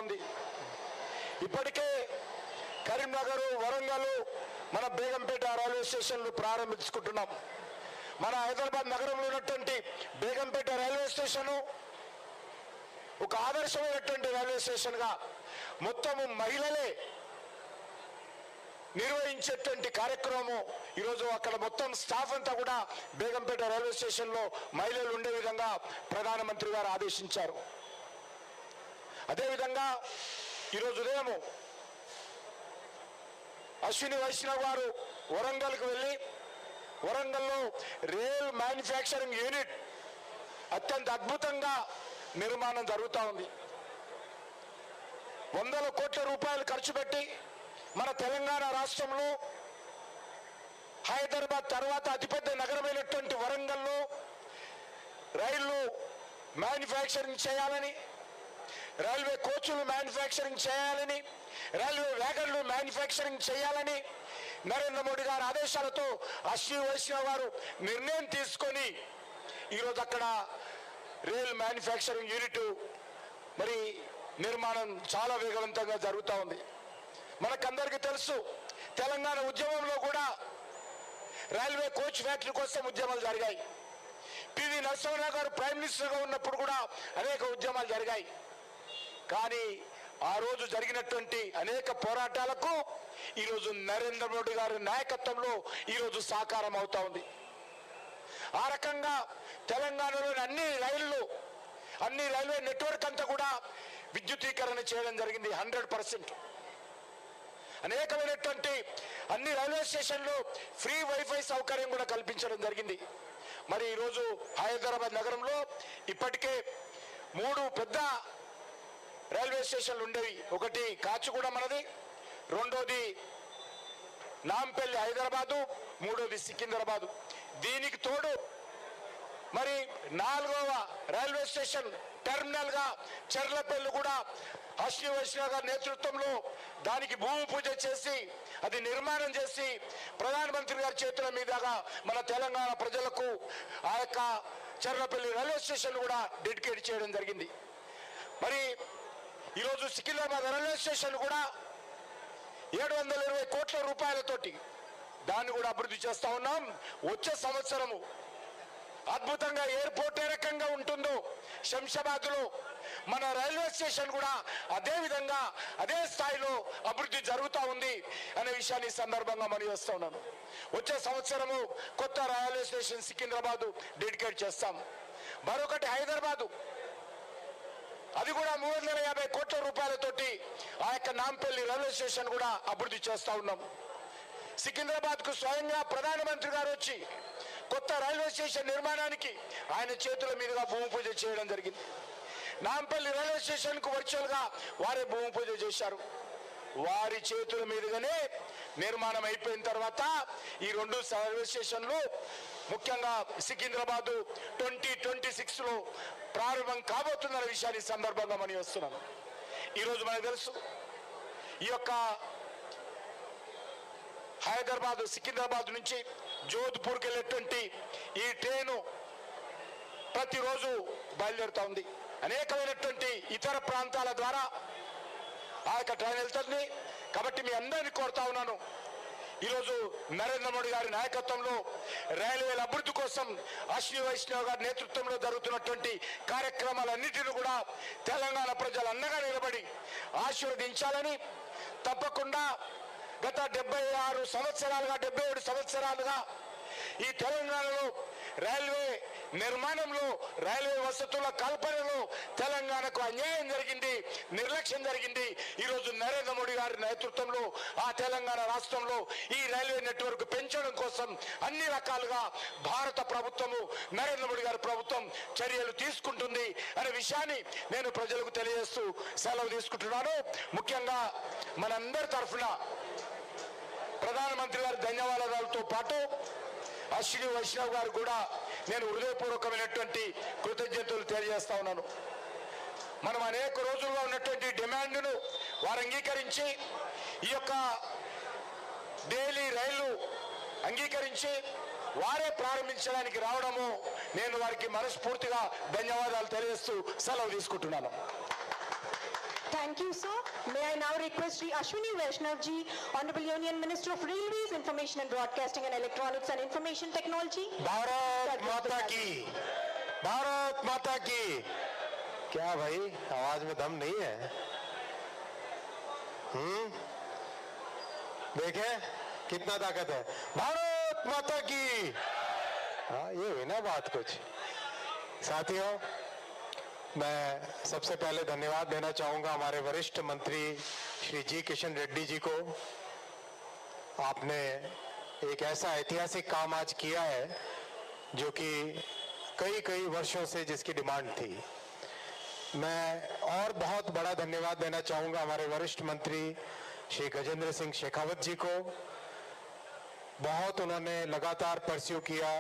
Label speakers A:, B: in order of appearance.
A: ఉంది. ఇప్పటికే కరీంనగర్, వరంగల్, మన బేగంపేట రైల్వే స్టేషన్లు ప్రారంభించుకుంటున్నాం. మన హైదరాబాద్ నగరంలో ఉన్నటువంటి బేగంపేట రైల్వే స్టేషను ఒక ఆదర్శమైనటువంటి రైల్వే స్టేషన్గా మొత్తము మహిళలే నిర్వహించేటువంటి కార్యక్రమం ఈరోజు అక్కడ మొత్తం స్టాఫ్ అంతా కూడా బేగంపేట రైల్వే స్టేషన్లో మహిళలు ఉండే విధంగా ప్రధానమంత్రి గారు ఆదేశించారు. అదేవిధంగా ఈరోజు ఉదయం అశ్విని వైష్ణవ్ గారు వరంగల్కి వెళ్ళి వరంగల్లో రైల్ మ్యానుఫ్యాక్చరింగ్ యూనిట్ అత్యంత అద్భుతంగా నిర్మాణం జరుగుతూ ఉంది. 100 కోట్ల రూపాయలు ఖర్చు పెట్టి మన తెలంగాణ రాష్ట్రంలో హైదరాబాద్ తర్వాత అతిపెద్ద నగరమైనటువంటి వరంగల్లో రైళ్లు మ్యానుఫ్యాక్చరింగ్ చేయాలని, రైల్వే కోచ్లు మ్యానుఫ్యాక్చరింగ్ చేయాలని, రైల్వే వ్యాగన్లు మ్యానుఫ్యాక్చరింగ్ చేయాలని నరేంద్ర మోడీ గారి ఆదేశాలతో అశ్విని వైష్ణవ్ గారు నిర్ణయం తీసుకొని ఈరోజు అక్కడ రైల్ మ్యానుఫ్యాక్చరింగ్ యూనిట్ మరి నిర్మాణం చాలా వేగవంతంగా జరుగుతూ ఉంది. మనకందరికీ తెలుసు, తెలంగాణ ఉద్యమంలో కూడా రైల్వే కోచ్ ఫ్యాక్టరీ కోసం ఉద్యమాలు జరిగాయి. పివి నరసింహరావు గారు ప్రైమ్ మినిస్టర్గా ఉన్నప్పుడు కూడా అనేక ఉద్యమాలు జరిగాయి. కానీ ఆ రోజు జరిగినటువంటి అనేక పోరాటాలకు ఈరోజు నరేంద్ర మోడీ గారి నాయకత్వంలో ఈరోజు సాకారం అవుతా ఉంది. ఆ రకంగా తెలంగాణలోని అన్ని రైల్వే నెట్వర్క్ అంతా కూడా విద్యుతీకరణ చేయడం జరిగింది 100%. అనేకమైనటువంటి అన్ని రైల్వే స్టేషన్లు ఫ్రీ వైఫై సౌకర్యం కూడా కల్పించడం జరిగింది. మరి ఈరోజు హైదరాబాద్ నగరంలో ఇప్పటికే 3 పెద్ద రైల్వే స్టేషన్లు ఉండేవి. ఒకటి కాచిగూడ మనది, రెండోది నాంపల్లి హైదరాబాదు, మూడోది సికింద్రాబాదు. దీనికి తోడు మరి 4వ రైల్వే స్టేషన్ టెర్మినల్ గా చెర్లపల్లి కూడా అశ్విని వైష్ణవ్ గారి నేతృత్వంలో దానికి భూమి పూజ చేసి అది నిర్మాణం చేసి ప్రధానమంత్రి గారి చేతుల మీదుగా మన తెలంగాణ ప్రజలకు ఆ యొక్క చెర్లపల్లి రైల్వే స్టేషన్ కూడా డెడికేట్ చేయడం జరిగింది. మరి ఈరోజు సికింద్రాబాద్ రైల్వే స్టేషన్ కూడా 720 కోట్ల రూపాయలతోటి దాన్ని కూడా అభివృద్ధి చేస్తా ఉన్నాం. వచ్చే సంవత్సరము అద్భుతంగా ఎయిర్పోర్ట్ ఏ రకంగా ఉంటుందో శంషాబాద్ లో మన రైల్వే స్టేషన్ కూడా అదే విధంగా అదే స్థాయిలో అభివృద్ధి జరుగుతూ ఉంది అనే విషయాన్ని సందర్భంగా మనం చేస్తా ఉన్నాను. వచ్చే సంవత్సరము కొత్త రైల్వే స్టేషన్ సికింద్రాబాద్ డెడికేట్ చేస్తాం. మరొకటి హైదరాబాదు, అది కూడా 350 కోట్ల రూపాయలతోటి ఆ యొక్క నాంపల్లి రైల్వే స్టేషన్ కూడా అభివృద్ధి చేస్తా ఉన్నాం. సికింద్రాబాద్ కు స్వయంగా ప్రధానమంత్రి గారు వచ్చి కొత్త రైల్వే స్టేషన్ నిర్మాణానికి ఆయన చేతుల మీదుగా భూమి పూజ చేయడం జరిగింది. నాంపల్లి రైల్వే స్టేషన్ కు వర్చువల్ గా వారే భూమి పూజ చేశారు. వారి చేతుల మీదుగానే నిర్మాణం అయిపోయిన తర్వాత ఈ 2 రైల్వే స్టేషన్లు ముఖ్యంగా సికింద్రాబాద్ 2026 లో ప్రారంభం కాబోతుందన్న విషయాన్ని సందర్భంగా మనం వస్తున్నాను. ఈరోజు మనకు తెలుసు, ఈ యొక్క హైదరాబాద్ సికింద్రాబాద్ నుంచి జోధ్పూర్కి వెళ్ళేటువంటి ఈ ట్రైను ప్రతిరోజు బయలుదేరుతా ఉంది. అనేకమైనటువంటి ఇతర ప్రాంతాల ద్వారా ఆ యొక్క ట్రైన్ వెళ్తుంది. కాబట్టి మీ అందరినీ కోరుతా ఉన్నాను, ఈరోజు నరేంద్ర మోడీ గారి నాయకత్వంలో రైల్వేల అభివృద్ధి కోసం అశ్విని వైష్ణవ్ గారి నేతృత్వంలో జరుగుతున్నటువంటి కార్యక్రమాలన్నిటిని కూడా తెలంగాణ ప్రజలు అండగా నిలబడి ఆశీర్వదించాలని, తప్పకుండా గత 76 సంవత్సరాలుగా 77 సంవత్సరాలుగా ఈ తెలంగాణలో రైల్వే నిర్మాణంలో రైల్వే వసతుల కల్పనలో తెలంగాణకు అన్యాయం జరిగింది, నిర్లక్ష్యం జరిగింది. ఈరోజు నరేంద్ర మోడీ గారి నేతృత్వంలో ఆ తెలంగాణ రాష్ట్రంలో ఈ రైల్వే నెట్వర్క్ పెంచడం కోసం అన్ని రకాలుగా భారత ప్రభుత్వము నరేంద్ర మోడీ గారి ప్రభుత్వం చర్యలు తీసుకుంటుంది అనే విషయాన్ని నేను ప్రజలకు తెలియజేస్తూ సెలవు తీసుకుంటున్నాను. ముఖ్యంగా మనందరి తరఫున ప్రధానమంత్రి గారి ధన్యవాదాలతో పాటు అశ్విని వైష్ణవ్ గారు కూడా నేను హృదయపూర్వకమైనటువంటి కృతజ్ఞతలు తెలియజేస్తా ఉన్నాను. మనం అనేక రోజులుగా ఉన్నటువంటి డిమాండ్ను వారు అంగీకరించి ఈ యొక్క డైలీ రైళ్లు అంగీకరించి వారే ప్రారంభించడానికి రావడము నేను వారికి మనస్ఫూర్తిగా ధన్యవాదాలు తెలియజేస్తూ సెలవు తీసుకుంటున్నాను.
B: Thank you, sir. May I now request Shri Ashwini Vaishnav ji, Honorable Union Minister of Railways, Information and Broadcasting and Electronics and Information Technology.
A: Bharat माता की, भारत माता की। क्या भाई आवाज में दम नहीं है? देखे कितना ताकत है। भारत माता की। हाँ, ये हुई ना बात कुछ। साथियों, मैं सबसे पहले धन्यवाद देना चाहूंगा हमारे वरिष्ठ मंत्री श्री जी किशन रेड्डी जी को। आपने एक ऐसा ऐतिहासिक काम आज किया है जो कि कई वर्षों से जिसकी डिमांड थी। मैं और बहुत बड़ा धन्यवाद देना चाहूंगा हमारे वरिष्ठ मंत्री श्री गजेंद्र सिंह शेखावत जी को। बहुत उन्होंने लगातार परस्यू किया